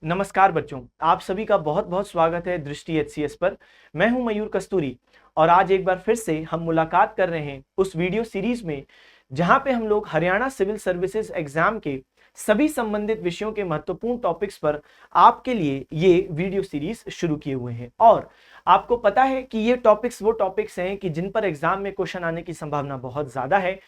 नमस्कार बच्चों, आप सभी का बहुत बहुत स्वागत है दृष्टि एचसीएस पर। मैं हूं मयूर कस्तूरी और आज एक बार फिर से हम मुलाकात कर रहे हैं उस वीडियो सीरीज में जहां पे हम लोग हरियाणा सिविल सर्विसेज एग्जाम के सभी संबंधित विषयों के महत्वपूर्ण टॉपिक्स पर आपके लिए ये वीडियो सीरीज शुरू किए हुए हैं। और आपको पता है कि ये टॉपिक्स वो टॉपिक्स हैं कि जिन पर एग्जाम में क्वेश्चन आने की संभावना बहुत ज्यादा है।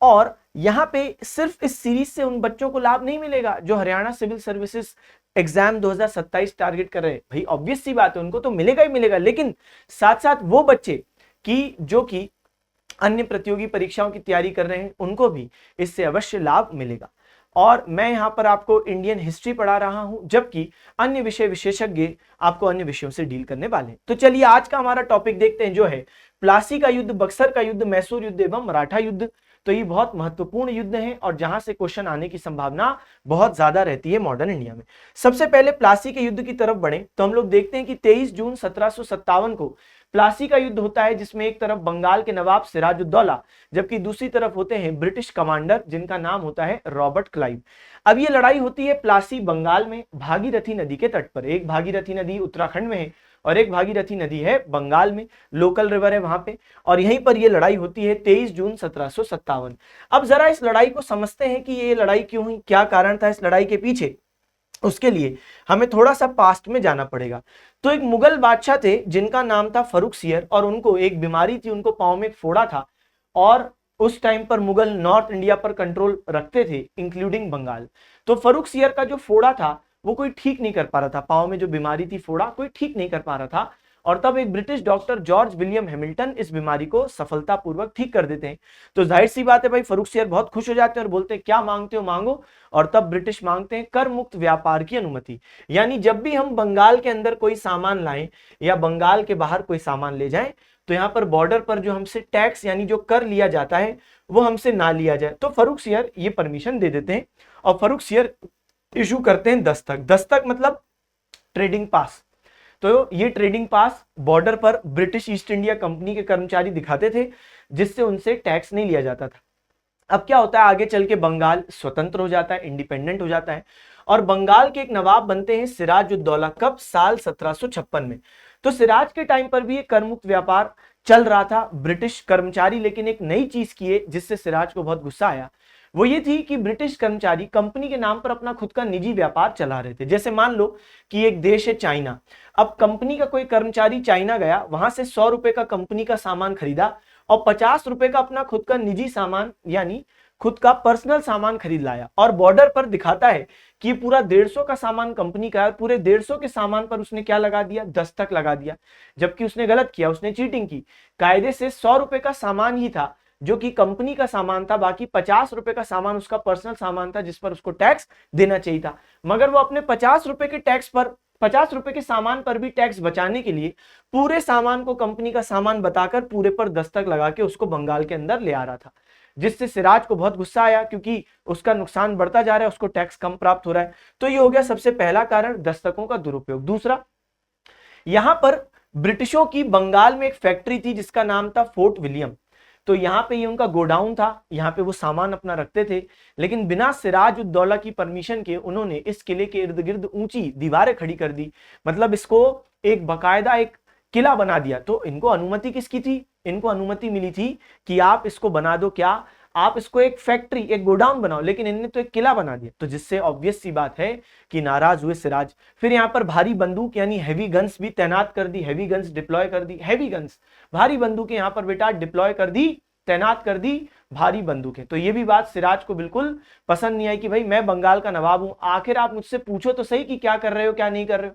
और यहाँ पे सिर्फ इस सीरीज से उन बच्चों को लाभ नहीं मिलेगा जो Haryana civil services exam 2027 target कर रहे हैं। भाई ऑब्वियस सी बात है, उनको तो मिलेगा ही मिलेगा, लेकिन साथ साथ वो बच्चे की जो कि अन्य प्रतियोगी परीक्षाओं की तैयारी कर रहे हैं उनको भी इससे अवश्य लाभ मिलेगा। और मैं यहाँ पर आपको इंडियन हिस्ट्री पढ़ा रहा हूं, जबकि अन्य विषय विशेषज्ञ आपको अन्य विषयों से डील करने वाले हैं। तो चलिए आज का हमारा टॉपिक देखते हैं, जो है प्लासी का युद्ध, बक्सर का युद्ध, मैसूर युद्ध एवं मराठा युद्ध। तो ये बहुत महत्वपूर्ण युद्ध है और जहां से क्वेश्चन आने की संभावना बहुत ज्यादा रहती है मॉडर्न इंडिया में। सबसे पहले प्लासी के युद्ध की तरफ बढ़े तो हम लोग देखते हैं कि 23 जून 1757 को प्लासी का युद्ध होता है, जिसमें एक तरफ बंगाल के नवाब सिराजुद्दौला जबकि दूसरी तरफ होते हैं ब्रिटिश कमांडर जिनका नाम होता है रॉबर्ट क्लाइव। अब ये लड़ाई होती है प्लासी बंगाल में भागीरथी नदी के तट पर। एक भागीरथी नदी उत्तराखंड में है और एक भागीरथी नदी है बंगाल में, लोकल रिवर है वहां पे, और यहीं पर यह लड़ाई होती है 23 जून 1757। अब जरा इस लड़ाई को समझते हैं कि ये लड़ाई क्यों हुई, क्या कारण था इस लड़ाई के पीछे। उसके लिए हमें थोड़ा सा पास्ट में जाना पड़ेगा। तो एक मुगल बादशाह थे जिनका नाम था फर्रुखसियर, और उनको एक बीमारी थी, उनको पांव में एक फोड़ा था। और उस टाइम पर मुगल नॉर्थ इंडिया पर कंट्रोल रखते थे इंक्लूडिंग बंगाल। तो फर्रुखसियर का जो फोड़ा था वो कोई ठीक नहीं कर पा रहा था, पांव में जो बीमारी थी फोड़ा कोई ठीक नहीं कर पा रहा था। और तब एक British doctor George William Hamilton इस बीमारी को सफलतापूर्वक ठीक कर देते हैं। तो जाहिर सी बात है भाई, फर्रुखसियर बहुत खुश हो जाते हैं और बोलते हैं क्या मांगते हो मांगो। और तब ब्रिटिश मांगते हैं कर मुक्त व्यापार की अनुमति, यानी जब भी हम बंगाल के अंदर कोई सामान लाएं या बंगाल के बाहर कोई सामान ले जाएं तो यहाँ पर बॉर्डर पर जो हमसे टैक्स यानी जो कर लिया जाता है वो हमसे ना लिया जाए। तो फर्रुखसियर ये परमिशन दे देते हैं और फर्रुखसियर इशू करते हैं दस्तक। दस्तक मतलब ट्रेडिंग पास। तो ये ट्रेडिंग पास बॉर्डर पर ब्रिटिश ईस्ट इंडिया कंपनी के कर्मचारी दिखाते थे, जिससे उनसे टैक्स नहीं लिया जाता था। अब क्या होता है, आगे चल के बंगाल स्वतंत्र हो जाता है, इंडिपेंडेंट हो जाता है, और बंगाल के एक नवाब बनते हैं सिराजुद्दौला। कब? साल 1756 में। तो सिराज के टाइम पर भी एक करमुक्त व्यापार चल रहा था ब्रिटिश कर्मचारी, लेकिन एक नई चीज किए जिससे सिराज को बहुत गुस्सा आया। वो ये थी कि ब्रिटिश कर्मचारी कंपनी के नाम पर अपना खुद का निजी व्यापार चला रहे थे। जैसे मान लो कि एक देश है चाइना, अब कंपनी का कोई कर्मचारी चाइना गया, वहां से 100 रुपए का कंपनी का सामान खरीदा और 50 रुपए का अपना खुद का निजी सामान यानी खुद का पर्सनल सामान खरीद लाया, और बॉर्डर पर दिखाता है कि पूरा 150 का सामान कंपनी का है, पूरे 150 के सामान पर उसने क्या लगा दिया? दस्तक लगा दिया। जबकि उसने गलत किया, उसने चीटिंग की। कायदे से 100 रुपए का सामान ही था जो कि कंपनी का सामान था, बाकी 50 रुपए का सामान उसका पर्सनल सामान था जिस पर उसको टैक्स देना चाहिए था। मगर वो अपने 50 रुपए के टैक्स पर 50 रुपए के सामान पर भी टैक्स बचाने के लिए पूरे सामान को कंपनी का सामान बताकर पूरे पर दस्तक लगा के उसको बंगाल के अंदर ले आ रहा था, जिससे सिराज को बहुत गुस्सा आया क्योंकि उसका नुकसान बढ़ता जा रहा है, उसको टैक्स कम प्राप्त हो रहा है। तो ये हो गया सबसे पहला कारण, दस्तकों का दुरुपयोग। दूसरा, यहां पर ब्रिटिशों की बंगाल में एक फैक्ट्री थी जिसका नाम था फोर्ट विलियम। तो यहाँ पे ये उनका गोडाउन था, यहाँ पे वो सामान अपना रखते थे, लेकिन बिना सिराज उद दौला की परमिशन के उन्होंने इस किले के इर्द गिर्द ऊंची दीवारें खड़ी कर दी, मतलब इसको एक बकायदा एक किला बना दिया। तो इनको अनुमति किसकी थी? इनको अनुमति मिली थी कि आप इसको बना दो, क्या आप इसको एक फैक्ट्री एक गोडाउन बनाओ, लेकिन इन्होंने तो एक किला बना दिया। तो जिससे ऑब्वियस सी बात है कि नाराज हुए सिराज। फिर यहाँ पर भारी बंदूक यानी हैवी गन्स भी तैनात कर दी, हैवी गन्स डिप्लॉय कर दी। हैवी गन्स भारी बंदूकें यहाँ पर बेटा डिप्लॉय कर दी, तैनात कर दी भारी बंदूकें। तो ये भी बात सिराज को बिल्कुल पसंद नहीं आई कि भाई मैं बंगाल का नवाब हूं, आखिर आप मुझसे पूछो तो सही कि क्या कर रहे हो क्या नहीं कर रहे हो।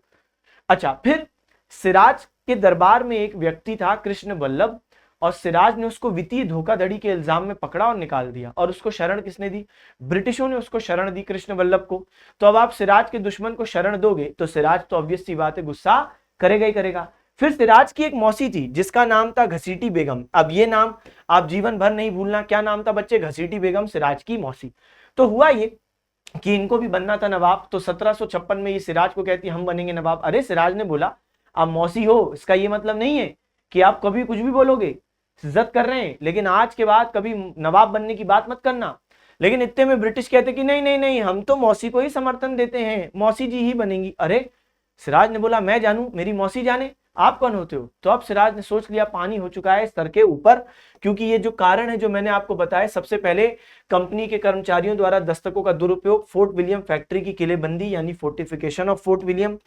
अच्छा, फिर सिराज के दरबार में एक व्यक्ति था कृष्ण वल्लभ, और सिराज ने उसको वित्तीय धोखाधड़ी के इल्जाम में पकड़ा और निकाल दिया। और उसको शरण किसने दी? ब्रिटिशों ने उसको शरण दी, कृष्ण वल्लभ को। तो अब आप सिराज के दुश्मन को शरण दोगे तो सिराज तो ऑब्वियस सी बात है गुस्सा करेगा ही करेगा। फिर सिराज की एक मौसी थी जिसका नाम था घसीटी बेगम। अब ये नाम आप जीवन भर नहीं भूलना, क्या नाम था बच्चे? घसीटी बेगम, सिराज की मौसी। तो हुआ ये कि इनको भी बनना था नवाब। तो 1756 में ये सिराज को कहती हम बनेंगे नवाब। अरे सिराज ने बोला आप मौसी हो, इसका ये मतलब नहीं है कि आप कभी कुछ भी बोलोगे, इज्जत कर रहे हैं, लेकिन आज के बाद कभी नवाब बनने की बात मत करना। लेकिन इतने में ब्रिटिश कहते कि नहीं नहीं नहीं, हम तो मौसी को ही समर्थन देते हैं, मौसी जी ही बनेंगी। अरे सिराज ने बोला मैं जानूं, मेरी मौसी जाने, आप कौन होते हो? तो अब सिराज ने सोच लिया पानी हो चुका है सर के ऊपर, क्योंकि ये जो कारण है जो मैंने आपको बताया, सबसे पहले कंपनी के कर्मचारियों द्वारा दस्तकों का दुरुपयोग, फोर्ट विलियम फैक्ट्री की किलेबंदी यानी फोर्टिफिकेशन ऑफ फोर्ट विलियम।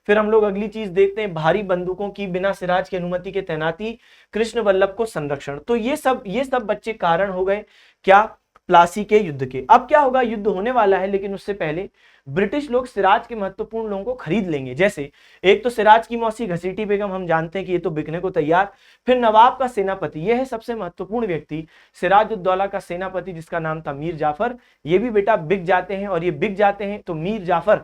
फिर हम लोग अगली चीज देखते हैं, भारी बंदूकों की बिना सिराज की अनुमति के तैनाती, कृष्ण वल्लभ को संरक्षण। तो ये सब बच्चे कारण हो गए क्या? प्लासी के युद्ध के। अब क्या होगा, युद्ध होने वाला है, लेकिन उससे पहले ब्रिटिश लोग सिराज के महत्वपूर्ण लोगों को खरीद लेंगे। जैसे एक तो सिराज की मौसी घसीटी बेगम, हम जानते हैं कि ये तो बिकने को तैयार। फिर नवाब का सेनापति, यह है सबसे महत्वपूर्ण व्यक्ति, सिराज उद दौला का सेनापति जिसका नाम था मीर जाफर, ये भी बेटा बिक जाते हैं। और ये बिक जाते हैं तो मीर जाफर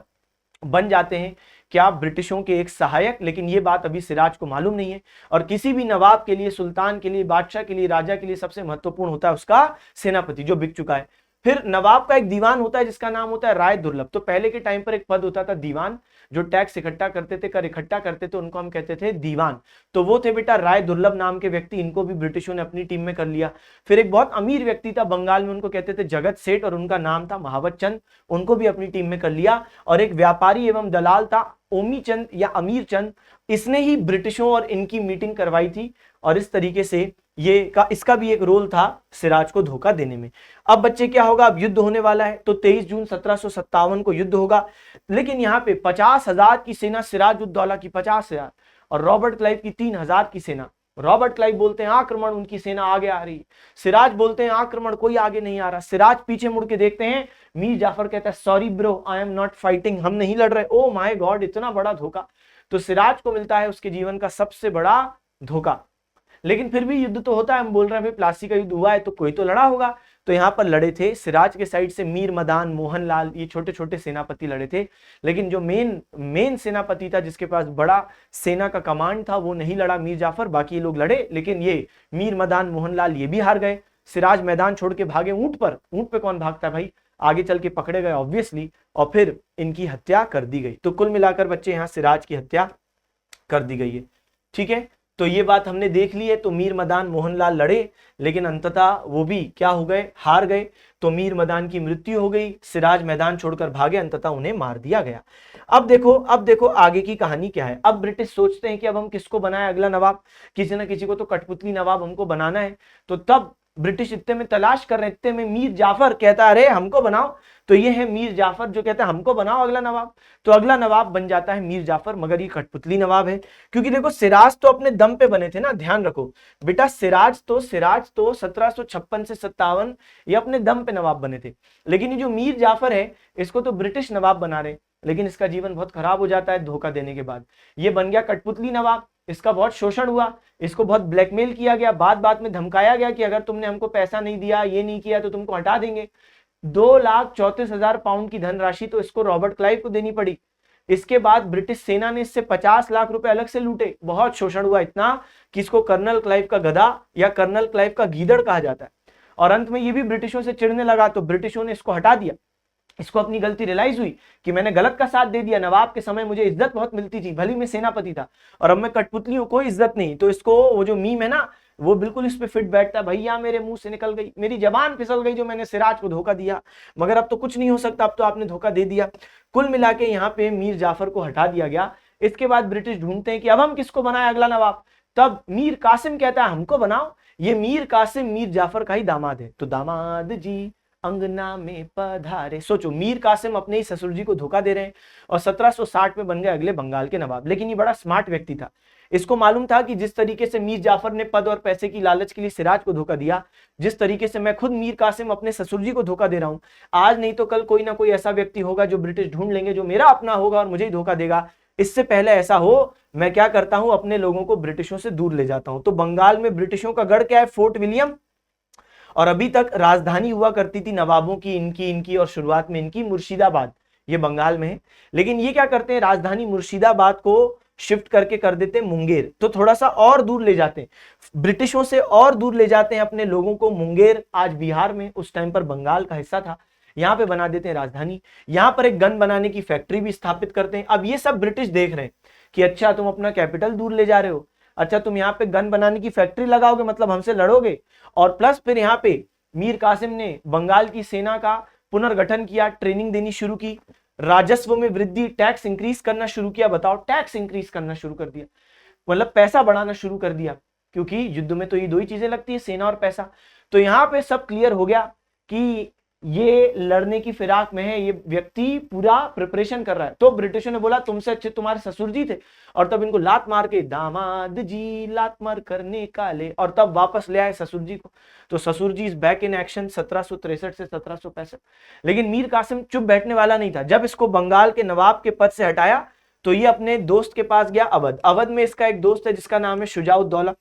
बन जाते हैं क्या? ब्रिटिशों के एक सहायक। लेकिन ये बात अभी सिराज को मालूम नहीं है। और किसी भी नवाब के लिए, सुल्तान के लिए, बादशाह के लिए, राजा के लिए सबसे महत्वपूर्ण होता है उसका सेनापति जो बिक चुका है। फिर नवाब का एक दीवान होता है जिसका नाम होता है राय दुर्लभ। तो पहले के टाइम पर एक पद होता था दीवान, जो टैक्स इकट्ठा करते थे, कर इकट्ठा करते थे, उनको हम कहते थे दीवान। तो वो थे बेटा राय दुर्लभ नाम के व्यक्ति, इनको भी ब्रिटिशों ने अपनी टीम में कर लिया। फिर एक बहुत अमीर व्यक्ति था बंगाल में, उनको कहते थे जगत सेठ, और उनका नाम था महावत चंद, उनको भी अपनी टीम में कर लिया। और एक व्यापारी एवं दलाल था ओमी चंद या अमीर चंद, इसने ही ब्रिटिशों और इनकी मीटिंग करवाई थी। और इस तरीके से इसका भी एक रोल था सिराज को धोखा देने में। अब बच्चे क्या होगा, अब युद्ध होने वाला है। तो 23 जून 1757 को युद्ध होगा। लेकिन यहाँ पे 50,000 की सेना, सिराज उद दौला की 50,000 और रॉबर्ट क्लाइव की 3,000 की सेना। रॉबर्ट क्लाइव बोलते हैं आक्रमण, उनकी सेना आगे आ रही। सिराज बोलते हैं आक्रमण, कोई आगे नहीं आ रहा। सिराज पीछे मुड़ के देखते हैं, मीर जाफर कहता है sorry bro, I am not fighting, हम नहीं लड़ रहे। ओ माय गॉड, इतना बड़ा धोखा। तो सिराज को मिलता है उसके जीवन का सबसे बड़ा धोखा। लेकिन फिर भी युद्ध तो होता है, हम बोल रहे हैं भाई प्लासी का युद्ध हुआ है तो कोई तो लड़ा होगा। तो यहाँ पर लड़े थे सिराज के साइड से मीर मदान, मोहनलाल, ये छोटे छोटे सेनापति लड़े थे। लेकिन जो मेन सेनापति था जिसके पास बड़ा सेना का कमांड था, वो नहीं लड़ा मीर जाफर, बाकी लोग लड़े। लेकिन ये मीर मदान, मोहनलाल ये भी हार गए। सिराज मैदान छोड़ के भागे ऊंट पर। ऊंट पे कौन भागता है भाई, आगे चल के पकड़े गए ऑब्वियसली, और फिर इनकी हत्या कर दी गई। तो कुल मिलाकर बच्चे यहाँ सिराज की हत्या कर दी गई है। ठीक है, तो ये बात हमने देख ली है। तो मीर मदान, मोहनलाल लड़े, लेकिन अंततः वो भी क्या हो गए, हार गए। तो मीर मदान की मृत्यु हो गई, सिराज मैदान छोड़कर भागे, अंततः उन्हें मार दिया गया। अब देखो आगे की कहानी क्या है। अब ब्रिटिश सोचते हैं कि अब हम किसको बनाए अगला नवाब, किसी ना किसी को तो कठपुतली नवाब हमको बनाना है। तो तब ब्रिटिश इतने में तलाश कर रहे, इतने में मीर जाफर कहता है अरे हमको बनाओ। तो ये है मीर जाफर जो कहता है हमको बनाओ अगला नवाब। तो अगला नवाब बन जाता है मीर जाफर, मगर ये कठपुतली नवाब है। क्योंकि देखो सिराज तो अपने दम पे बने थे ना, ध्यान रखो बेटा, सिराज तो 1756 से 57 ये अपने दम पे नवाब बने थे। लेकिन ये जो मीर जाफर है इसको तो ब्रिटिश नवाब बना रहे, लेकिन इसका जीवन बहुत खराब हो जाता है धोखा देने के बाद। ये बन गया कठपुतली नवाब, इसका बहुत शोषण हुआ, इसको बहुत ब्लैकमेल किया गया, बात में धमकाया गया कि अगर तुमने हमको पैसा नहीं दिया, ये नहीं किया तो तुमको हटा देंगे। 2,34,000 पाउंड की धनराशि तो इसको रॉबर्ट क्लाइव को देनी पड़ी। इसके बाद ब्रिटिश सेना ने इससे 50 लाख रुपए अलग से लूटे। बहुत शोषण हुआ, इतना कि इसको कर्नल क्लाइव का गधा या कर्नल क्लाइव का गीदड़ कहा जाता है। और अंत में ये भी ब्रिटिशों से चिढ़ने लगा, तो ब्रिटिशों ने इसको हटा दिया। इसको अपनी गलती रियलाइज हुई कि मैंने गलत का साथ दे दिया। नवाब के समय मुझे इज्जत बहुत मिलती थी, भली मैं सेनापति था, और अब मैं कठपुतली हूं, कोई इज्जत नहीं। तो इसको वो जो मीम है ना, वो बिल्कुल इस पे फिट बैठता है, भैया मेरे मुंह से निकल गई, मेरी जबान फिसल गई जो मैंने सिराज को धोखा दिया, मगर अब तो कुछ नहीं हो सकता, अब तो आपने धोखा दे दिया। कुल मिला के यहाँ पे मीर जाफर को हटा दिया गया। इसके बाद ब्रिटिश ढूंढते हैं कि अब हम किसको बनाए अगला नवाब। तब मीर कासिम कहता है हमको बनाओ। ये मीर कासिम मीर जाफर का ही दामाद है। तो दामाद जी अंगना में पधारे। सोचो, मीर कासिम अपने ही ससुर जी को धोखा दे रहे हैं, और 1760 में बन गए अगले बंगाल के नवाब। लेकिन ये बड़ा स्मार्ट व्यक्ति था, इसको मालूम था कि जिस तरीके से मीर जाफर ने पद और पैसे की लालच के लिए सिराज को धोखा दिया, जिस तरीके से मैं खुद मीर कासिम अपने ससुर जी को धोखा दे रहा हूं, आज नहीं तो कल कोई ना कोई ऐसा व्यक्ति होगा जो ब्रिटिश ढूंढ लेंगे, जो मेरा अपना होगा और मुझे ही धोखा देगा। इससे पहले ऐसा हो, मैं क्या करता हूं, अपने लोगों को ब्रिटिशों से दूर ले जाता हूं। तो बंगाल में ब्रिटिशों का गढ़ क्या है, फोर्ट विलियम, और अभी तक राजधानी हुआ करती थी नवाबों की, इनकी और शुरुआत में इनकी मुर्शिदाबाद, ये बंगाल में है। लेकिन ये क्या करते हैं, राजधानी मुर्शिदाबाद को शिफ्ट करके कर देते हैं मुंगेर। तो थोड़ा सा और दूर ले जाते हैं, ब्रिटिशों से और दूर ले जाते हैं अपने लोगों को। मुंगेर आज बिहार में, उस टाइम पर बंगाल का हिस्सा था, यहाँ पे बना देते हैं राजधानी। यहाँ पर एक गन बनाने की फैक्ट्री भी स्थापित करते हैं। अब ये सब ब्रिटिश देख रहे हैं कि अच्छा तुम अपना कैपिटल दूर ले जा रहे हो, अच्छा तुम यहाँ पे गन बनाने की फैक्ट्री लगाओगे, मतलब हमसे लड़ोगे, और प्लस फिर यहाँ पे मीर कासिम ने बंगाल की सेना का पुनर्गठन किया, ट्रेनिंग देनी शुरू की, राजस्व में वृद्धि, टैक्स इंक्रीज करना शुरू किया। बताओ, टैक्स इंक्रीज करना शुरू कर दिया, मतलब पैसा बढ़ाना शुरू कर दिया, क्योंकि युद्ध में तो ये दो ही चीजें लगती है, सेना और पैसा। तो यहाँ पे सब क्लियर हो गया कि ये लड़ने की फिराक में है, ये व्यक्ति पूरा प्रिपरेशन कर रहा है। तो ब्रिटिशों ने बोला तुमसे अच्छे तुम्हारे ससुर जी थे, और तब इनको लात मार के, दामाद जी लात मार करने का ले, और तब वापस ले आए ससुर जी को। तो ससुर जी इज बैक इन एक्शन 1763 से 1765। लेकिन मीर कासिम चुप बैठने वाला नहीं था। जब इसको बंगाल के नवाब के पद से हटाया तो ये अपने दोस्त के पास गया अवध। अवध में इसका एक दोस्त है जिसका नाम है शुजाउद्दौला।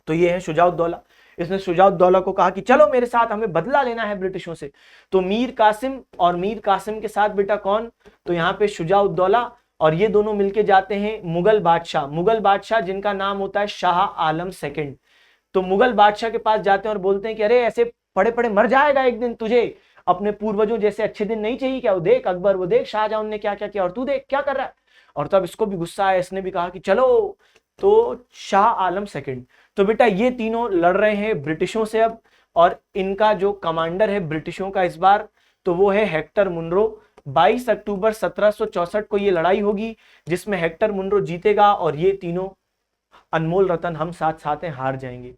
तो ये है शुजाउद्दौला। इसने शुजाउद्दौला को कहा कि चलो मेरे साथ, हमें बदला लेना है ब्रिटिशों से। तो मीर कासिम और मीर कासिम के साथ बेटा कौन, तो यहाँ पे शुजाउद्दौला, और ये दोनों मिलके जाते हैं मुगल बादशाह जिनका नाम होता है शाह आलम सेकंड। तो मुगल बादशाह के पास जाते हैं और बोलते हैं कि अरे ऐसे पड़े पड़े मर जाएगा एक दिन, तुझे अपने पूर्वजों जैसे अच्छे दिन नहीं चाहिए क्या? वो देख अकबर, वो देख शाहजहां ने क्या क्या किया, और तू देख क्या कर रहा है। और तब इसको भी गुस्सा आया, इसने भी कहा कि चलो। तो शाह आलम सेकंड, तो बेटा ये तीनों लड़ रहे हैं ब्रिटिशों से अब, और इनका जो कमांडर है ब्रिटिशों का इस बार, तो वो है हेक्टर मुनरो। 22 अक्टूबर 1764 को ये लड़ाई होगी जिसमें हेक्टर मुनरो जीतेगा, और ये तीनों अनमोल रतन हम साथ साथ हैं हार जाएंगे।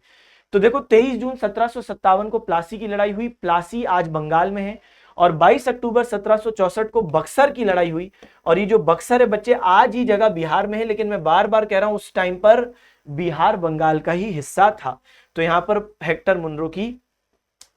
तो देखो 23 जून 1757 को प्लासी की लड़ाई हुई। प्लासी आज बंगाल में है। और 22 अक्टूबर 1764 को बक्सर की लड़ाई हुई। और ये जो बक्सर है बच्चे, आज ही जगह बिहार में है, लेकिन मैं बार बार कह रहा हूं उस टाइम पर बिहार बंगाल का ही हिस्सा था। तो यहां पर हेक्टर मुनरो की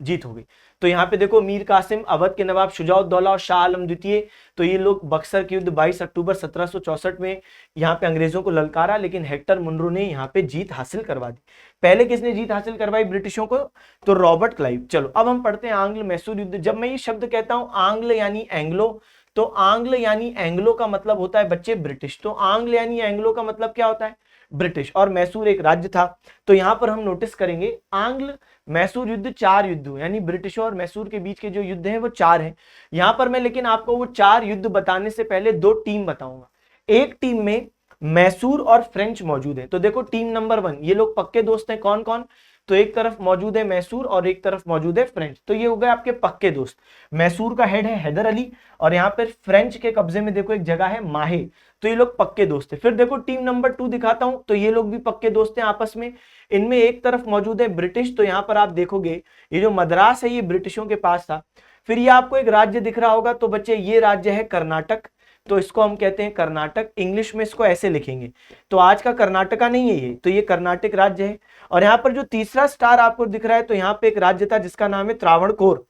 जीत हो गई। तो यहाँ पे देखो मीर कासिम, अवध के नवाब शुजाउद्दौला और शाह आलम द्वितीय, तो ये लोग बक्सर के युद्ध 22 अक्टूबर 1764 में यहाँ पे अंग्रेजों को ललकारा, लेकिन हेक्टर मुनरो ने यहाँ पे जीत हासिल करवा दी। पहले किसने जीत हासिल करवाई ब्रिटिशों को? तो रॉबर्ट क्लाइव। चलो अब हम पढ़ते हैं आंग्ल मैसूर युद्ध। जब मैं ये शब्द कहता हूं आंग्ल यानी एंग्लो, तो आंग्ल यानी एंग्लो का मतलब होता है बच्चे ब्रिटिश। तो आंग्ल यानी एंग्लो का मतलब क्या होता है? ब्रिटिश। और मैसूर एक राज्य था। तो यहां पर हम नोटिस करेंगे आंग्ल मैसूर युद्ध 4 युद्ध, यानी ब्रिटिशों और मैसूर के बीच के जो युद्ध हैं वो 4 हैं यहां पर। मैं लेकिन आपको वो 4 युद्ध बताने से पहले 2 टीम बताऊंगा। एक टीम में मैसूर और फ्रेंच मौजूद है। तो देखो टीम नंबर 1, ये लोग पक्के दोस्त हैं। कौन कौन? तो एक तरफ मौजूद है मैसूर और एक तरफ मौजूद है फ्रेंच। तो ये हो गए आपके पक्के दोस्त। मैसूर का हेड है हैदर अली, और यहाँ पर फ्रेंच के कब्जे में देखो एक जगह है माहे। तो ये लोग पक्के दोस्त है। फिर देखो टीम नंबर 2 दिखाता हूं, तो ये लोग भी पक्के दोस्त हैं आपस में। इनमें एक तरफ मौजूद है ब्रिटिश। तो यहाँ पर आप देखोगे ये जो मद्रास है ये ब्रिटिशों के पास था। फिर ये आपको एक राज्य दिख रहा होगा, तो बच्चे ये राज्य है कर्नाटक। तो इसको हम कहते हैं कर्नाटक। इंग्लिश में इसको ऐसे लिखेंगे। तो आज का कर्नाटका नहीं है ये, तो ये कर्नाटक राज्य है। और यहाँ पर जो तीसरा स्टार आपको दिख रहा है, तो यहाँ पे एक राज्य था जिसका नाम है त्रावणकोर,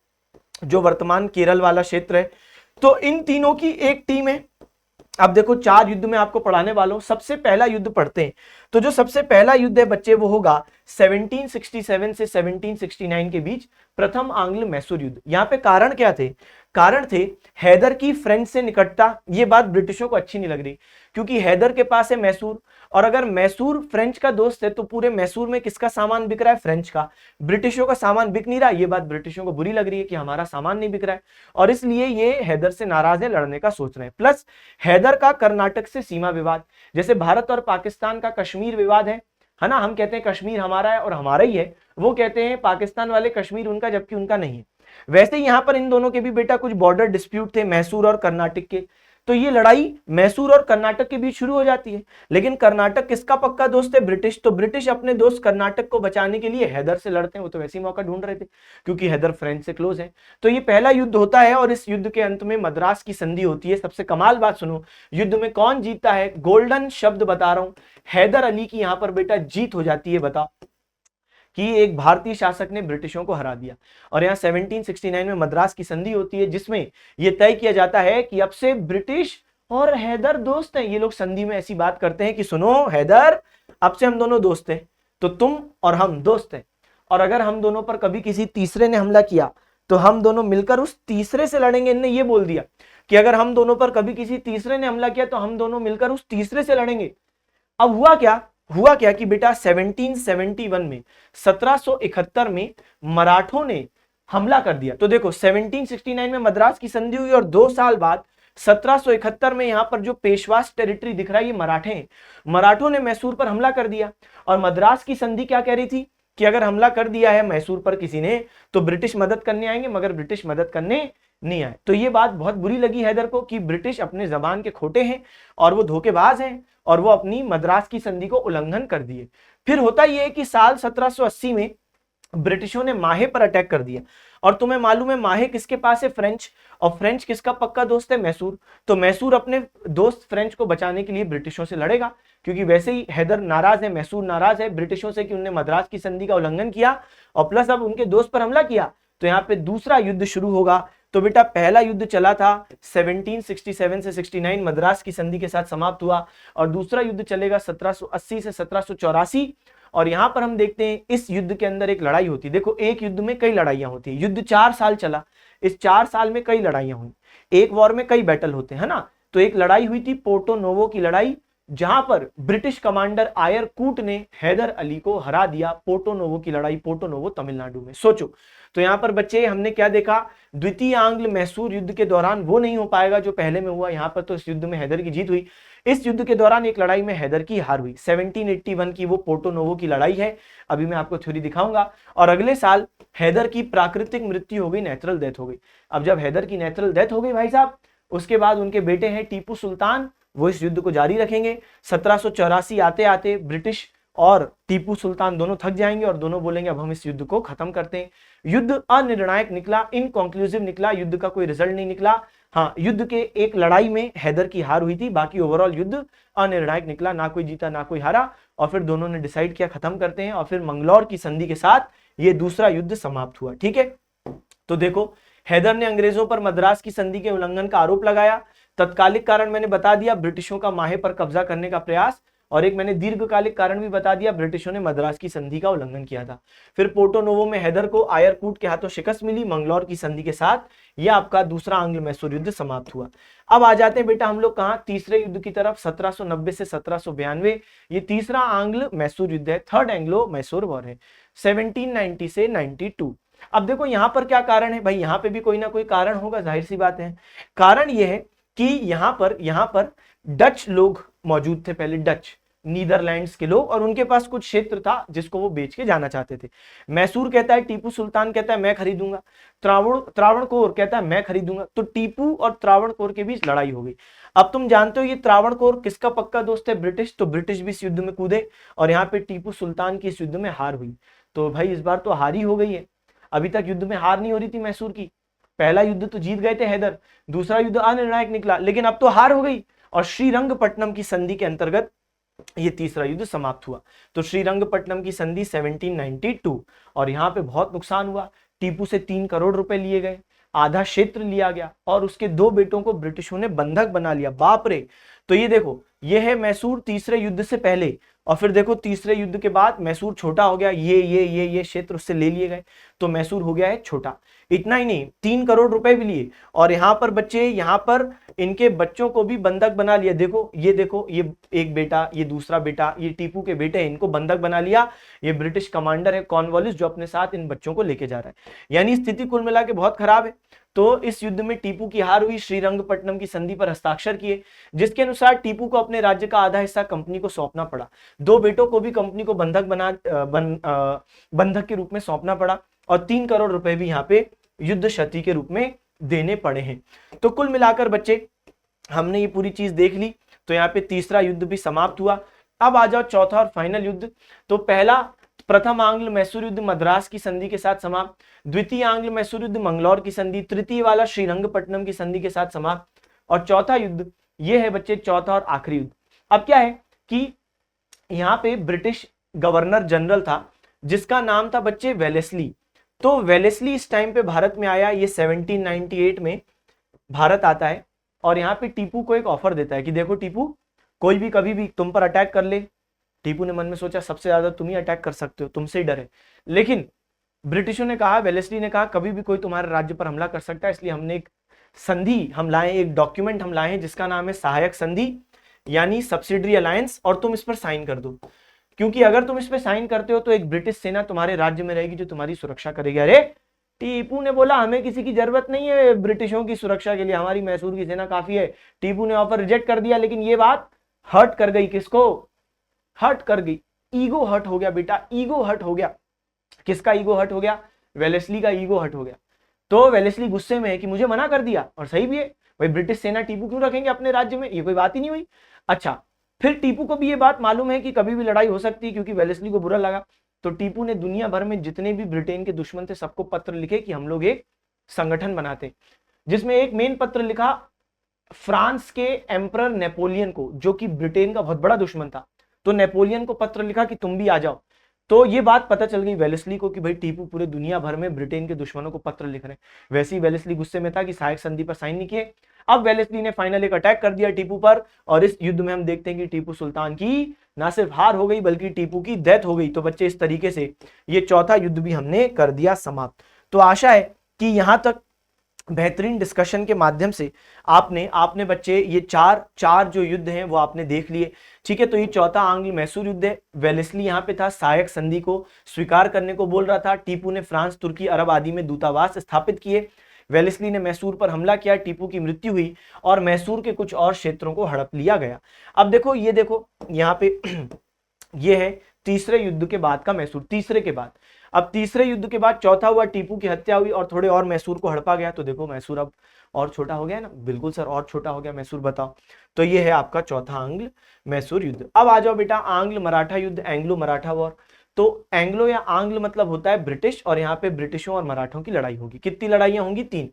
जो वर्तमान केरल वाला क्षेत्र है। तो इन तीनों की एक टीम है। अब देखो 4 युद्ध में आपको पढ़ाने वाला हूं। सबसे पहला युद्ध पढ़ते हैं। तो जो सबसे पहला युद्ध है बच्चे वो होगा 1767 से 1769 के बीच, प्रथम आंग्ल मैसूर युद्ध। यहाँ पे कारण क्या थे? कारण थे हैदर की फ्रेंच से निकटता। ये बात ब्रिटिशों को अच्छी नहीं लग रही, क्योंकि हैदर के पास है मैसूर, और अगर मैसूर फ्रेंच का दोस्त है तो पूरे मैसूर में किसका सामान बिक रहा है? फ्रेंच का। ब्रिटिशों का सामान बिक नहीं रहा। ये बात ब्रिटिशों को बुरी लग रही है कि हमारा सामान नहीं बिक रहा है, और इसलिए ये हैदर से नाराज है, लड़ने का सोच रहे हैं। प्लस हैदर का कर्नाटक से सीमा विवाद, जैसे भारत और पाकिस्तान का कश्मीर विवाद है ना। हम कहते हैं कश्मीर हमारा है और हमारा ही है, वो कहते हैं पाकिस्तान वाले कश्मीर उनका, जबकि उनका नहीं है। वैसे ही यहां पर इन दोनों के भी बेटा कुछ बॉर्डर डिस्प्यूट थे मैसूर और कर्नाटक के। तो ये लड़ाई मैसूर और कर्नाटक के बीच शुरू हो जाती है। लेकिन कर्नाटक किसका पक्का दोस्त है? ब्रिटिश। तो ब्रिटिश अपने दोस्त कर्नाटक को बचाने के लिए हैदर से लड़ते हैं। वो तो वैसे ही मौका ढूंढ रहे थे, क्योंकि हैदर फ्रेंच से क्लोज है। तो ये पहला युद्ध होता है, और इस युद्ध के अंत में मद्रास की संधि होती है। सबसे कमाल बात सुनो, युद्ध में कौन जीतता है? गोल्डन शब्द बता रहा हूं, हैदर अली की यहां पर बेटा जीत हो जाती है। बताओ कि एक भारतीय शासक ने ब्रिटिशों को हरा दिया। और यहाँ 1769 में मद्रास की संधि होती है, जिसमें यह तय किया जाता है कि अब से ब्रिटिश और हैदर दोस्त हैं। ये लोग संधि में ऐसी बात करते हैं कि सुनो हैदर, अब से हम दोनों दोस्त हैं, तो तुम और हम दोस्त हैं, और अगर हम दोनों पर कभी किसी तीसरे ने हमला किया तो हम दोनों मिलकर उस तीसरे से लड़ेंगे। इन्होंने ये बोल दिया कि अगर हम दोनों पर कभी किसी तीसरे ने हमला किया तो हम दोनों मिलकर उस तीसरे से लड़ेंगे। अब हुआ क्या कि बेटा 1771 में 1771 में मराठों ने हमला कर दिया। तो देखो 1769 में मद्रास की संधि हुई, और 2 साल बाद 1771 में यहां पर जो पेशवास टेरिटरी दिख रहा है ये मराठे हैं। मराठों ने मैसूर पर हमला कर दिया, और मद्रास की संधि क्या कह रही थी कि अगर हमला कर दिया है मैसूर पर किसी ने तो ब्रिटिश मदद करने आएंगे, मगर ब्रिटिश मदद करने नहीं आए। तो ये बात बहुत बुरी लगी हैदर को कि ब्रिटिश अपने जबान के खोटे हैं और वो धोखेबाज हैं और वो अपनी मद्रास की संधि को उल्लंघन कर दिए। फिर होता यह है कि साल 1780 में ब्रिटिशों ने माहे पर अटैक कर दिया, और तुम्हें मालूम है माहे किसके पास है? फ्रेंच। और फ्रेंच किसका पक्का दोस्त है? मैसूर। तो मैसूर अपने दोस्त फ्रेंच को बचाने के लिए ब्रिटिशों से लड़ेगा, क्योंकि वैसे ही हैदर नाराज है, मैसूर नाराज है ब्रिटिशों से कि उन्होंने मद्रास की संधि का उल्लंघन किया और प्लस अब उनके दोस्त पर हमला किया। तो यहाँ पे दूसरा युद्ध शुरू होगा। तो बेटा पहला युद्ध चला था 1767 से 69, मद्रास की संधि के साथ समाप्त हुआ, और दूसरा युद्ध चलेगा 1780 से 1784। और यहां पर हम देखते हैं इस युद्ध के अंदर एक लड़ाई होती है। देखो एक युद्ध में कई लड़ाइयां होती है, युद्ध 4 साल चला, इस 4 साल में कई लड़ाइयां हुई, एक वॉर में कई बैटल होते हैं ना। तो एक लड़ाई हुई थी पोर्टो नोवो की लड़ाई, जहां पर ब्रिटिश कमांडर आयर कूट ने हैदर अली को हरा दिया। पोर्टो नोवो की लड़ाई, पोर्टो नोवो तमिलनाडु में। सोचो तो यहाँ पर बच्चे हमने क्या देखा, द्वितीय आंग्ल मैसूर युद्ध के दौरान वो नहीं हो पाएगा जो पहले में हुआ। यहाँ पर तो इस युद्ध में हैदर की जीत हुई, इस युद्ध के दौरान एक लड़ाई में हैदर की हार हुई। 1781 की वो पोर्टो नोवो की लड़ाई है, अभी मैं आपको थ्योरी दिखाऊंगा। और अगले साल हैदर की प्राकृतिक मृत्यु हो गई, नेचुरल डेथ हो गई। अब जब हैदर की नेचुरल डेथ हो गई भाई साहब, उसके बाद उनके बेटे हैं टीपू सुल्तान, वो इस युद्ध को जारी रखेंगे। 1784 आते आते ब्रिटिश और टीपू सुल्तान दोनों थक जाएंगे और दोनों बोलेंगे अब हम इस युद्ध को खत्म करते हैं। युद्ध अनिर्णायक निकला, इनकंक्लूसिव निकला, युद्ध का कोई रिजल्ट नहीं निकला। हाँ, युद्ध के एक लड़ाई में हैदर की हार हुई थी, बाकी ओवरऑल युद्ध अनिर्णायक निकला, ना कोई जीता ना कोई हारा। और फिर दोनों ने डिसाइड किया खत्म करते हैं, और फिर मंगलौर की संधि के साथ ये दूसरा युद्ध समाप्त हुआ। ठीक है, तो देखो हैदर ने अंग्रेजों पर मद्रास की संधि के उल्लंघन का आरोप लगाया। तत्कालिक कारण मैंने बता दिया, ब्रिटिशों का माहे पर कब्जा करने का प्रयास, और एक मैंने दीर्घकालिक कारण भी बता दिया, ब्रिटिशों ने मद्रास की संधि का उल्लंघन किया था। फिर पोर्टो नोवो में हैदर को आयरकूट के हाथों शिकस्त मिली, मंगलौर की संधि के साथ यह आपका दूसरा आंग्ल मैसूर युद्ध समाप्त हुआ। अब आ जाते हैं बेटा हम लोग कहां, तीसरे युद्ध की तरफ। 1790 से 1792 ये तीसरा आंग्ल मैसूर युद्ध है, थर्ड एंग्लो मैसूर वॉर है, 1790 से 92। अब देखो यहां पर क्या कारण है भाई, यहां पे भी कोई ना कोई कारण होगा, जाहिर सी बात है। कारण यह है कि यहां पर डच लोग मौजूद थे पहले, डच नीदरलैंड्स के लोग, और उनके पास कुछ क्षेत्र था जिसको वो बेच के जाना चाहते थे। मैसूर कहता है, टीपू सुल्तान कहता है मैं खरीदूंगा, त्रावणकोर कहता है मैं खरीदूंगा। तो टीपू और त्रावणकोर के बीच लड़ाई हो गई। अब तुम जानते हो ये त्रावणकोर किसका पक्का दोस्त है? ब्रिटिश। तो ब्रिटिश भी इस युद्ध में कूदे, और यहाँ पे टीपू सुल्तान की इस युद्ध में हार हुई। तो भाई इस बार तो हार ही हो गई है, अभी तक युद्ध में हार नहीं हो रही थी मैसूर की। पहला युद्ध तो जीत गए थे हैदर, दूसरा युद्ध अनिर्णायक निकला, लेकिन अब तो हार हो गई। और श्रीरंगपट्टनम की संधि के अंतर्गत ये तीसरा युद्ध समाप्त हुआ। तो श्रीरंगपट्टनम की संधि 1792, और यहाँ पे बहुत नुकसान हुआ। टीपू से 3 करोड़ रुपए लिए गए, आधा क्षेत्र लिया गया, और उसके 2 बेटों को ब्रिटिशों ने बंधक बना लिया। बाप रे। तो ये देखो ये है मैसूर तीसरे युद्ध से पहले, और फिर देखो तीसरे युद्ध के बाद मैसूर छोटा हो गया, ये क्षेत्र उससे ले लिए गए, तो मैसूर हो गया है छोटा। इतना ही नहीं, 3 करोड़ रुपए भी लिए, और यहाँ पर बच्चे, यहाँ पर इनके बच्चों को भी बंधक बना लिया। देखो ये एक बेटा, ये दूसरा बेटा, ये टीपू के बेटे हैं, इनको बंधक बना लिया। ये ब्रिटिश कमांडर है कॉर्नवालिस जो अपने साथ इन बच्चों को लेके जा रहा है। यानी स्थिति कुल मिला के बहुत खराब है। तो इस युद्ध में टीपू की हार हुई, श्रीरंगपट्टनम की संधि पर हस्ताक्षर किए, जिसके अनुसार टीपू को अपने राज्य का आधा हिस्सा कंपनी को सौंपना पड़ा। 2 बेटों को भी कंपनी को बंधक के रूप में सौंपना पड़ा, और 3 करोड़ रुपए भी यहाँ पे युद्ध क्षति के रूप में देने पड़े हैं। तो कुल मिलाकर बच्चे हमने ये पूरी चीज देख ली। तो यहाँ पे तीसरा युद्ध भी समाप्त हुआ। अब आ जाओ चौथा और फाइनल युद्ध। तो प्रथम आंग्ल मैसूर युद्ध मद्रास की संधि के साथ समाप्त, द्वितीय आंग्ल मैसूर युद्ध मंगलौर की संधि, तृतीय वाला श्रीरंगपट्टनम की संधि के साथ समाप्त, और चौथा युद्ध ये है बच्चे चौथा और आखिरी युद्ध। अब क्या है कि यहाँ पे ब्रिटिश गवर्नर जनरल था जिसका नाम था बच्चे वेलेस्ली। तो वेलेस्ली इस टाइम पे भारत में आया, ये 1798 में भारत आता है, और यहाँ पे टीपू को एक ऑफर देता है कि देखो टीपू, कोई भी कभी भी तुम पर अटैक कर ले। टीपू ने मन में सोचा सबसे ज्यादा तुम ही अटैक कर सकते हो, तुमसे ही डर है। लेकिन ब्रिटिशों ने कहा, वेलेस्ली ने कहा कभी भी कोई तुम्हारे राज्य पर हमला कर सकता है, इसलिए हमने एक संधि हम लाए, एक डॉक्यूमेंट हम लाए हैं जिसका नाम है सहायक संधि, यानी सब्सिडरी अलायंस, और तुम इस पर साइन कर दो, क्योंकि अगर तुम इस पर साइन करते हो तो एक ब्रिटिश सेना तुम्हारे राज्य में रहेगी जो तुम्हारी सुरक्षा करेगी। अरे टीपू ने बोला हमें किसी की जरूरत नहीं है ब्रिटिशों की सुरक्षा के लिए, हमारी मैसूर की सेना काफी है। टीपू ने ऑफर रिजेक्ट कर दिया, लेकिन ये बात हर्ट कर गई, किसको हर्ट कर गई? ईगो हर्ट हो गया बेटा, ईगो हर्ट हो गया। किसका ईगो हर्ट हो गया? वेलेस्ली का ईगो हर्ट हो गया। तो वेलेस्ली गुस्से में है कि मुझे मना कर दिया, और सही भी है भाई, ब्रिटिश सेना टीपू क्यों रखेंगे अपने राज्य में, ये कोई बात ही नहीं हुई। अच्छा, फिर टीपू को भी ये बात मालूम है कि कभी भी लड़ाई हो सकती है, क्योंकि वेलेस्ली को बुरा लगा, तो टीपू ने दुनिया भर में जितने भी ब्रिटेन के दुश्मन थे सबको पत्र लिखे कि हम लोग एक संगठन बनाते, जिसमें एक मेन पत्र लिखा फ्रांस के एम्परर नेपोलियन को, जो कि ब्रिटेन का बहुत बड़ा दुश्मन था। तो नेपोलियन को पत्र लिखा कि तुम भी आ जाओ। तो ये बात पता चल गई वेलेस्ली को कि भाई टीपू पूरे दुनिया भर में ब्रिटेन के दुश्मनों को पत्र लिख रहे हैं। वैसे ही वेलेस्ली गुस्से में था कि सहायक संधि पर साइन नहीं किए। अब वेलेस्ली ने फाइनल एक अटैक कर दिया टीपू पर, और इस युद्ध में हम देखते हैं कि टीपू सुल्तान की ना सिर्फ हार हो गई बल्कि टीपू की डेथ हो गई। तो बच्चे इस तरीके से ये चौथा युद्ध भी हमने कर दिया समाप्त। तो आशा है कि यहां तक बेहतरीन डिस्कशन के माध्यम से आपने बच्चे ये चार जो युद्ध हैं वो आपने देख लिए। ठीक है, तो ये चौथा आंग्ल मैसूर युद्ध है। वेलेस्ली यहाँ पे था, सहायक संधि को स्वीकार करने को बोल रहा था। टीपू ने फ्रांस, तुर्की, अरब आदि में दूतावास स्थापित किए। वेलेस्ली ने मैसूर पर हमला किया, टीपू की मृत्यु हुई और मैसूर के कुछ और क्षेत्रों को हड़प लिया गया। अब देखो यहाँ पे ये है तीसरे युद्ध के बाद का मैसूर, तीसरे के बाद। अब तीसरे युद्ध के बाद चौथा हुआ, टीपू की हत्या हुई और थोड़े और मैसूर को हड़पा गया। तो देखो मैसूर अब और छोटा हो गया ना, बिल्कुल सर, और छोटा हो गया मैसूर, बताओ। तो ये है आपका चौथा आंग्ल मैसूर युद्ध। अब आ जाओ बेटा आंग्ल मराठा युद्ध, एंग्लो मराठा वॉर। तो एंग्लो या आंग्ल मतलब होता है ब्रिटिश, और यहाँ पे ब्रिटिशों और मराठों की लड़ाई होगी। कितनी लड़ाइयां होंगी? 3।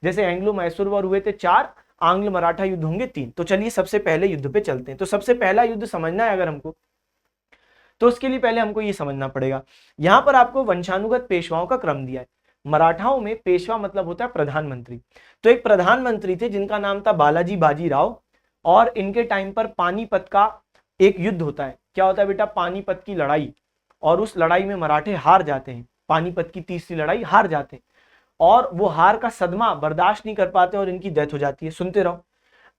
जैसे एंग्लो मैसूर वॉर हुए थे 4, आंग्ल मराठा युद्ध होंगे 3। तो चलिए सबसे पहले युद्ध पे चलते हैं। तो सबसे पहला युद्ध समझना है अगर हमको, तो उसके लिए पहले हमको ये समझना पड़ेगा, यहां पर आपको वंशानुगत पेशवाओं का क्रम दिया है। मराठाओं में पेशवा मतलब होता है प्रधानमंत्री। तो एक प्रधानमंत्री थे जिनका नाम था बालाजी बाजीराव, और इनके टाइम पर पानीपत का एक युद्ध होता है। क्या होता है बेटा? पानीपत की लड़ाई, और उस लड़ाई में मराठे हार जाते हैं। पानीपत की तीसरी लड़ाई हार जाते हैं, और वो हार का सदमा बर्दाश्त नहीं कर पाते और इनकी डेथ हो जाती है। सुनते रहो।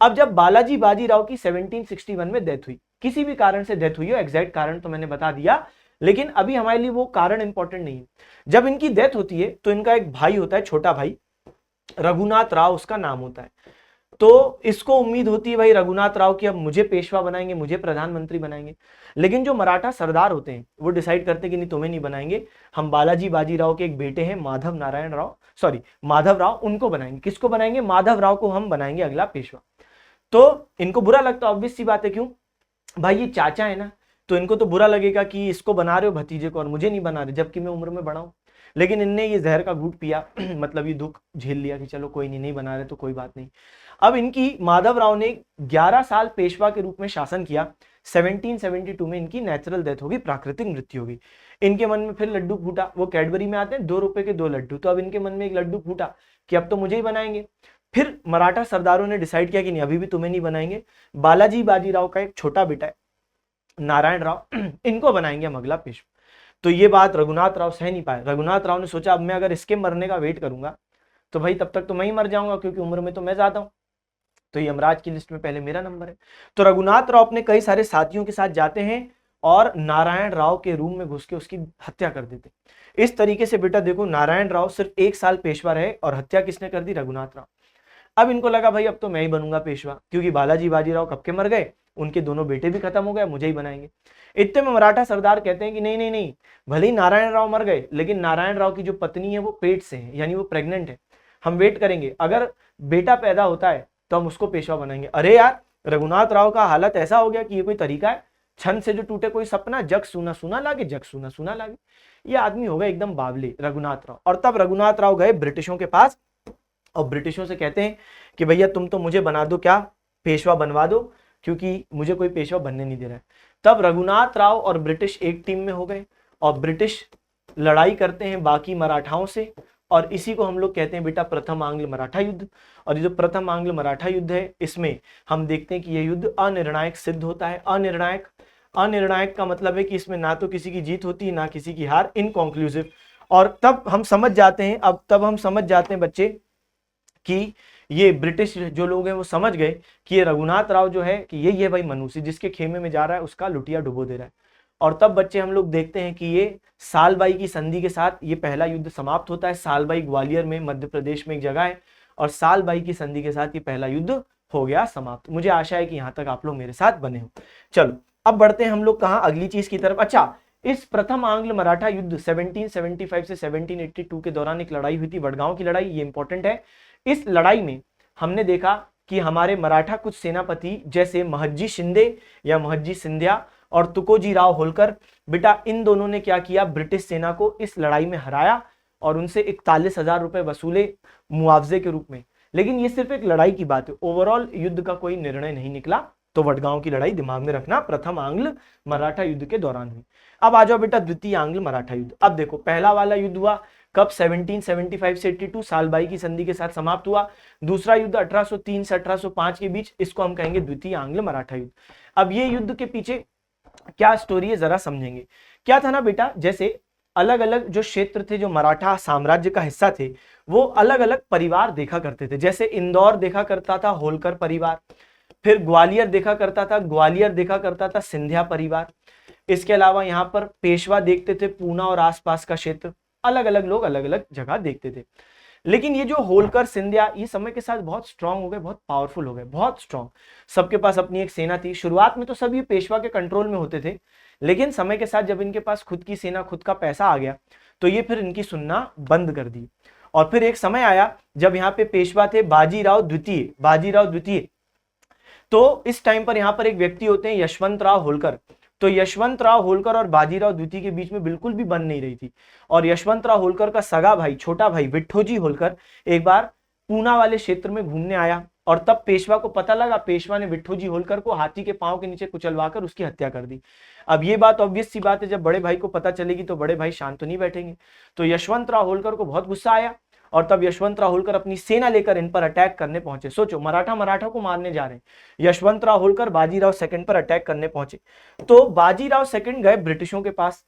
अब जब बालाजी बाजीराव की 1761 में डेथ हुई, किसी भी कारण से डेथ हुई हो, एग्जैक्ट कारण तो मैंने बता दिया, लेकिन अभी हमारे लिए वो कारण इंपॉर्टेंट नहीं है। जब इनकी डेथ होती है तो इनका एक भाई होता है, छोटा भाई, रघुनाथ राव उसका नाम होता है। तो इसको उम्मीद होती है भाई रघुनाथ राव की अब मुझे पेशवा बनाएंगे, मुझे प्रधानमंत्री बनाएंगे। लेकिन जो मराठा सरदार होते हैं वो डिसाइड करते हैं कि नहीं, तुम्हें नहीं बनाएंगे, हम बालाजी बाजीराव के एक बेटे हैं माधव राव, उनको बनाएंगे। किसको बनाएंगे? माधव राव को हम बनाएंगे अगला पेशवा। तो इनको बुरा लगता, ऑब्वियस सी बात है, क्यों भाई, ये चाचा है ना, तो इनको तो बुरा लगेगा कि इसको बना रहे हो भतीजे को और मुझे नहीं बना रहे, जबकि मैं उम्र में बड़ा हूं। लेकिन इनने ये जहर का घूंट पिया मतलब ये दुख झेल लिया कि चलो कोई नहीं बना रहे तो कोई बात नहीं। अब इनकी माधव राव ने 11 साल पेशवा के रूप में शासन किया। 1772 में इनकी नेचुरल डेथ होगी, प्राकृतिक मृत्यु होगी। इनके मन में फिर लड्डू फूटा, वो कैडबरी में आते हैं 2 रुपए के 2 लड्डू, तो अब इनके मन में एक लड्डू फूटा कि अब तो मुझे ही बनाएंगे। फिर मराठा सरदारों ने डिसाइड किया कि नहीं, अभी भी तुम्हें नहीं बनाएंगे, बालाजी बाजीराव का एक छोटा बेटा है नारायण राव, इनको बनाएंगे हम अगला पेशवा। तो ये बात रघुनाथ राव सह नहीं पाए। रघुनाथ राव ने सोचा अब मैं अगर इसके मरने का वेट करूंगा तो भाई तब तक तो मैं ही मर जाऊंगा, क्योंकि उम्र में तो मैं ज्यादा हूं, तो यमराज की लिस्ट में पहले मेरा नंबर है। तो रघुनाथ राव अपने कई सारे साथियों के साथ जाते हैं और नारायण राव के रूम में घुस के उसकी हत्या कर देते। इस तरीके से बेटा देखो, नारायण राव सिर्फ 1 साल पेशवा रहे और हत्या किसने कर दी? रघुनाथ राव। अब इनको लगा भाई अब तो मैं ही बनूंगा पेशवा, क्योंकि बालाजी बाजीराव कब के मर गए, उनके दोनों बेटे भी खत्म हो गए, मुझे ही बनाएंगे। इतने में मराठा सरदार कहते हैं कि नहीं नहीं नहीं, भले ही नारायण राव मर गए लेकिन नारायण राव की जो पत्नी है वो पेट से है, यानी वो प्रेग्नेंट है, हम वेट करेंगे, अगर बेटा पैदा होता है तो हम उसको पेशवा बनाएंगे। अरे यार, रघुनाथ राव का हालत ऐसा हो गया कि ये कोई तरीका है? छन से जो टूटे कोई सपना, जग सुना सुना लागे, जग सुना सुना लागे। ये आदमी हो गया एकदम बावले रघुनाथ राव। और तब रघुनाथ राव गए ब्रिटिशों के पास और ब्रिटिशों से कहते हैं कि भैया तुम तो मुझे बना दो, क्या पेशवा बनवा दो, क्योंकि मुझे कोई पेशवा बनने नहीं दे रहा है। तब रघुनाथ राव और ब्रिटिश एक टीम में हो गए और ब्रिटिश लड़ाई करते हैं बाकी मराठाओं से, और इसी को हम लोग कहते हैं बेटा प्रथम आंग्ल मराठा युद्ध। और ये जो प्रथम आंग्ल मराठा युद्ध है, इसमें हम देखते हैं कि यह युद्ध अनिर्णायक सिद्ध होता है। अनिर्णायक का मतलब है कि इसमें ना तो किसी की जीत होती है ना किसी की हार, इनकॉन्क्लूसिव। और तब हम समझ जाते हैं बच्चे कि ये ब्रिटिश जो लोग हैं वो समझ गए कि ये रघुनाथ राव जो है कि यही है भाई मनुष्य, जिसके खेमे में जा रहा है उसका लुटिया डुबो दे रहा है। और तब बच्चे हम लोग देखते हैं कि ये सालबाई की संधि के साथ ये पहला युद्ध समाप्त होता है। सालबाई ग्वालियर में मध्य प्रदेश में एक जगह है, और सालबाई की संधि के साथ ये पहला युद्ध हो गया समाप्त। मुझे आशा है कि यहाँ तक आप लोग मेरे साथ बने हो। चलो अब बढ़ते हैं हम लोग कहाँ, अगली चीज की तरफ। अच्छा, इस प्रथम आंग्ल मराठा युद्ध 1775 से 1782 के दौरान एक लड़ाई हुई थी, वडगांव की लड़ाई, ये इंपॉर्टेंट है। इस लड़ाई में हमने देखा कि हमारे मराठा कुछ सेनापति जैसे महज्जी शिंदे या महज्जी सिंधिया और तुकोजी राव होलकर, बेटा इन दोनों ने क्या किया, ब्रिटिश सेना को इस लड़ाई में हराया और उनसे 41,000 रुपए वसूले मुआवजे के रूप में। लेकिन ये सिर्फ एक लड़ाई की बात है, ओवरऑल युद्ध का कोई निर्णय नहीं निकला। तो वडगांव की लड़ाई दिमाग में रखना, प्रथम आंग्ल मराठा युद्ध के दौरान हुई। अब आ जाओ बेटा द्वितीय आंग्ल मराठा युद्ध। अब देखो पहला वाला युद्ध हुआ कब, 1775 से 82 सालबाई की संधि के साथ समाप्त हुआ। दूसरा युद्ध 1803 से 1805 के बीच, इसको हम कहेंगे द्वितीय आंग्ल मराठा युद्ध। अब ये युद्ध के पीछे क्या स्टोरी है जरा समझेंगे। क्या था ना बेटा, जैसे अलग अलग जो क्षेत्र थे, जो मराठा साम्राज्य का हिस्सा थे, वो अलग अलग परिवार देखा करते थे। जैसे इंदौर देखा करता था होलकर परिवार, फिर ग्वालियर देखा करता था सिंधिया परिवार। इसके अलावा यहाँ पर पेशवा देखते थे पूना और आसपास का क्षेत्र, अलग अलग लोग अलग अलग जगह देखते थे। लेकिन ये जो होलकर सिंधिया, ये समय के साथ बहुत स्ट्रांग हो गए, बहुत पावरफुल हो गए, बहुत स्ट्रांग। सबके पास अपनी एक सेना थी। शुरुआत में तो सब ये पेशवा के कंट्रोल में होते थे, लेकिन समय के साथ जब इनके पास खुद की सेना, खुद का पैसा आ गया, तो ये फिर इनकी सुनना बंद कर दी। और फिर एक समय आया जब यहाँ पे पेशवा थे बाजीराव द्वितीय। तो इस टाइम पर यहाँ पर एक व्यक्ति होते हैं यशवंतराव होलकर। तो यशवंतराव होलकर और बाजीराव द्वितीय के बीच में बिल्कुल भी बन नहीं रही थी। और यशवंतराव होलकर का सगा भाई, छोटा भाई विट्ठोजी होलकर एक बार पूना वाले क्षेत्र में घूमने आया, और तब पेशवा को पता लगा। पेशवा ने विट्ठोजी होलकर को हाथी के पांव के नीचे कुचलवाकर उसकी हत्या कर दी। अब ये बात ऑब्वियस सी बात है, जब बड़े भाई को पता चलेगी तो बड़े भाई शांत तो नहीं बैठेंगे। तो यशवंतराव होलकर को बहुत गुस्सा आया, और तब यशवंतराव होलकर अपनी सेना लेकर इन पर अटैक करने पहुंचे। सोचो, मराठा को मारने जा रहे हैं, यशवंतराव होलकर बाजीराव सेकंड पर अटैक करने पहुंचे। तो बाजीराव सेकंड गए ब्रिटिशों के पास।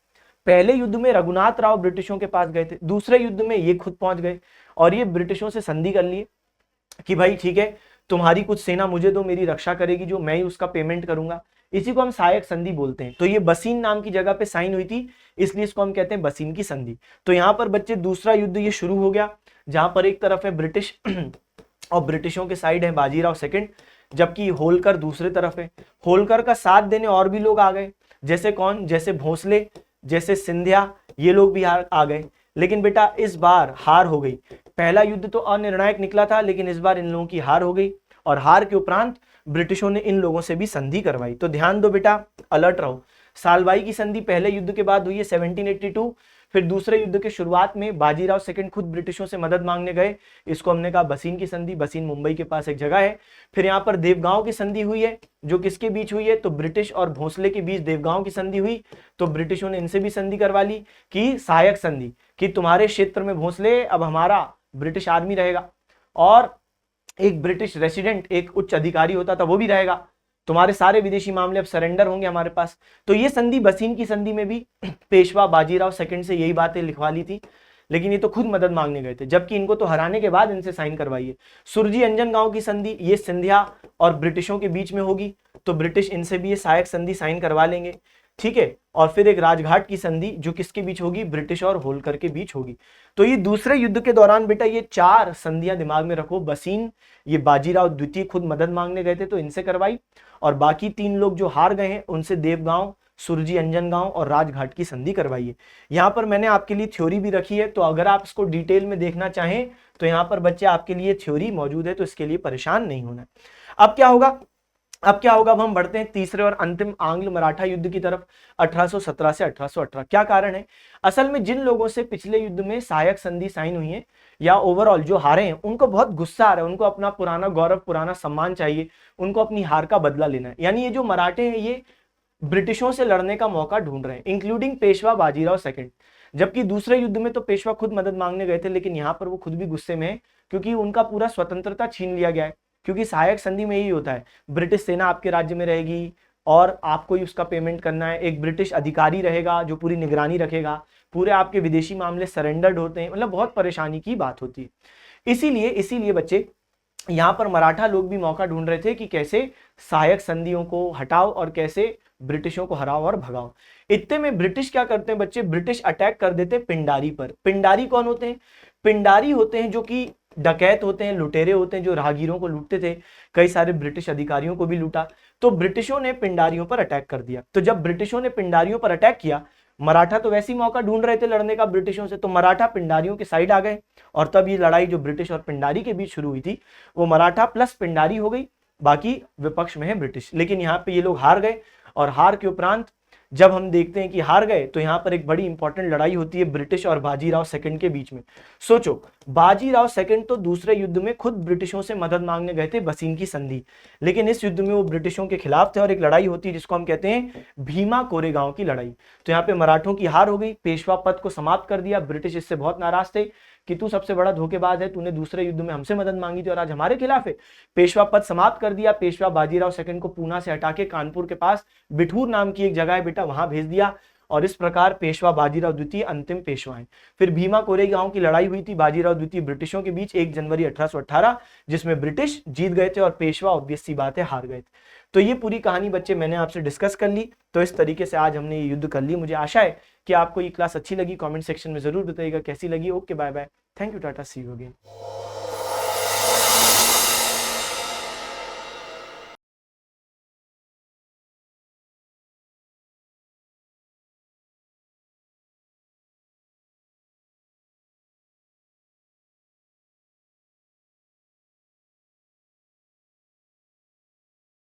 पहले युद्ध में रघुनाथ राव ब्रिटिशों के पास गए थे, दूसरे युद्ध में ये खुद पहुंच गए और ये ब्रिटिशों से संधि कर लिए कि भाई ठीक है, तुम्हारी कुछ सेना मुझे दो, मेरी रक्षा करेगी जो, मैं ही उसका पेमेंट करूंगा। इसी को हम सहायक संधि बोलते हैं। तो ये बसीन नाम की जगह पे साइन हुई थी, इसलिए इसको हम कहते हैं बसीन की संधि। तो यहाँ पर बच्चे दूसरा युद्ध ये शुरू हो गया, जहां पर एक तरफ है ब्रिटिश और ब्रिटिशों के साइड है बाजीराव सेकंड, जबकि होलकर दूसरे तरफ है। होलकर का साथ देने और भी लोग आ गए, जैसे कौन, जैसे भोसले, जैसे सिंधिया, ये लोग भी आ गए। लेकिन बेटा इस बार हार हो गई। पहला युद्ध तो अनिर्णायक निकला था, लेकिन इस बार इन लोगों की हार हो गई, और हार के उपरांत ब्रिटिशों ने इन लोगों से भी संधि करवाई। तो ध्यान दो बेटा, अलर्ट रहो। सालबाई की संधि पहले युद्ध के बाद हुई है 1782। फिर दूसरे युद्ध के शुरुआत में बाजीराव सेकंड खुद ब्रिटिशों से मदद मांगने गए, इसको हमने कहा बसीन की संधि। बसीन मुंबई के पास एक जगह है। फिर यहाँ पर देवगांव की संधि हुई है, जो किसके बीच हुई है, तो ब्रिटिश और भोसले के बीच देवगांव की संधि हुई। तो ब्रिटिशों ने इनसे भी संधि करवा ली कि सहायक संधि, कि तुम्हारे क्षेत्र में भोसले, अब हमारा ब्रिटिश आर्मी रहेगा, और एक ब्रिटिश रेसिडेंट, एक उच्च अधिकारी होता था, वो भी रहेगा। तुम्हारे सारे विदेशी मामले अब सरेंडर होंगे हमारे पास। तो ये संधि, बसीन की संधि में भी पेशवा बाजीराव सेकंड से यही बातें लिखवा ली थी, लेकिन ये तो खुद मदद मांगने गए थे, जबकि इनको तो हराने के बाद इनसे साइन करवाइए। सुरजी अंजनगांव की संधि, ये सिंधिया और ब्रिटिशों के बीच में होगी, तो ब्रिटिश इनसे भी ये सहायक संधि साइन करवा लेंगे, ठीक है। और फिर एक राजघाट की संधि, जो किसके बीच होगी, ब्रिटिश और होलकर के बीच होगी। तो ये दूसरे युद्ध के दौरान बेटा ये 4 संधियां दिमाग में रखो। बसीन, ये बाजीराव द्वितीय खुद मदद मांगने गए थे तो इनसे करवाई, और बाकी 3 लोग जो हार गए हैं उनसे देवगांव, सुरजी अंजनगांव और राजघाट की संधि करवाई है। यहाँ पर मैंने आपके लिए थ्योरी भी रखी है, तो अगर आप इसको डिटेल में देखना चाहें तो यहाँ पर बच्चे आपके लिए थ्योरी मौजूद है, तो इसके लिए परेशान नहीं होना। अब क्या होगा, अब हम बढ़ते हैं तीसरे और अंतिम आंग्ल मराठा युद्ध की तरफ, 1817 से 1818। क्या कारण है, असल में जिन लोगों से पिछले युद्ध में सहायक संधि साइन हुई है या ओवरऑल जो हारे हैं, उनको बहुत गुस्सा आ रहा है, उनको अपना पुराना गौरव, पुराना सम्मान चाहिए, उनको अपनी हार का बदला लेना है। यानी ये जो मराठे हैं ये ब्रिटिशों से लड़ने का मौका ढूंढ रहे हैं, इंक्लूडिंग पेशवा बाजीराव सेकंड। जबकि दूसरे युद्ध में तो पेशवा खुद मदद मांगने गए थे, लेकिन यहाँ पर वो खुद भी गुस्से में है, क्योंकि उनका पूरा स्वतंत्रता छीन लिया गया है। क्योंकि सहायक संधि में यही होता है, ब्रिटिश सेना आपके राज्य में रहेगी और आपको ही उसका पेमेंट करना है। एक ब्रिटिश अधिकारी रहेगा जो पूरी निगरानी रखेगा, पूरे आपके विदेशी मामले सरेंडर्ड होते हैं, मतलब बहुत परेशानी की बात होती है। इसीलिए बच्चे यहाँ पर मराठा लोग भी मौका ढूंढ रहे थे कि कैसे सहायक संधियों को हटाओ और कैसे ब्रिटिशों को हराओ और भगाओ। इतने में ब्रिटिश क्या करते हैं बच्चे, ब्रिटिश अटैक कर देते हैं पिंडारी पर। पिंडारी कौन होते हैं, पिंडारी होते हैं जो कि डकैत होते हैं, लुटेरे होते हैं, जो राहगीरों को लूटते थे, कई सारे ब्रिटिश अधिकारियों को भी लूटा। तो ब्रिटिशों ने पिंडारियों पर अटैक कर दिया। तो जब ब्रिटिशों ने पिंडारियों पर अटैक किया मराठा तो वैसे ही मौका ढूंढ रहे थे लड़ने का ब्रिटिशों से, तो मराठा पिंडारियों के साइड आ गए और तब ये लड़ाई जो ब्रिटिश और पिंडारी के बीच शुरू हुई थी वो मराठा प्लस पिंडारी हो गई, बाकी विपक्ष में है ब्रिटिश। लेकिन यहाँ पे ये लोग हार गए और हार के उपरांत जब हम देखते हैं कि हार गए तो यहाँ पर एक बड़ी इंपॉर्टेंट लड़ाई होती है ब्रिटिश और बाजीराव सेकंड के बीच में। सोचो, बाजीराव सेकंड तो दूसरे युद्ध में खुद ब्रिटिशों से मदद मांगने गए थे, बसीन की संधि, लेकिन इस युद्ध में वो ब्रिटिशों के खिलाफ थे और एक लड़ाई होती है जिसको हम कहते हैं भीमा कोरेगांव की लड़ाई। तो यहाँ पे मराठों की हार हो गई, पेशवा पद को समाप्त कर दिया। ब्रिटिश इससे बहुत नाराज थे कि तू सबसे बड़ा धोखेबाज है, तूने दूसरे युद्ध में हमसे मदद मांगी थी और आज हमारे खिलाफ है। पेशवा पद समाप्त कर दिया। पेशवा बाजीराव सेकंड को पूना से हटा के कानपुर के पास बिठूर नाम की एक जगह है बेटा, वहां भेज दिया और इस प्रकार पेशवा बाजीराव द्वितीय अंतिम पेशवा हैं। फिर भीमा कोरेगांव की लड़ाई हुई थी बाजीराव द्वितीय ब्रिटिशों के बीच 1 जनवरी 1818, जिसमें ब्रिटिश जीत गए थे और पेशवा ऑब्वियस सी बात है हार गए थे। तो ये पूरी कहानी बच्चे मैंने आपसे डिस्कस कर ली। तो इस तरीके से आज हमने ये युद्ध कर ली। मुझे आशा है कि आपको ये क्लास अच्छी लगी। कमेंट सेक्शन में जरूर बताइएगा कैसी लगी। Okay, bye bye, thank you, tata, see you again.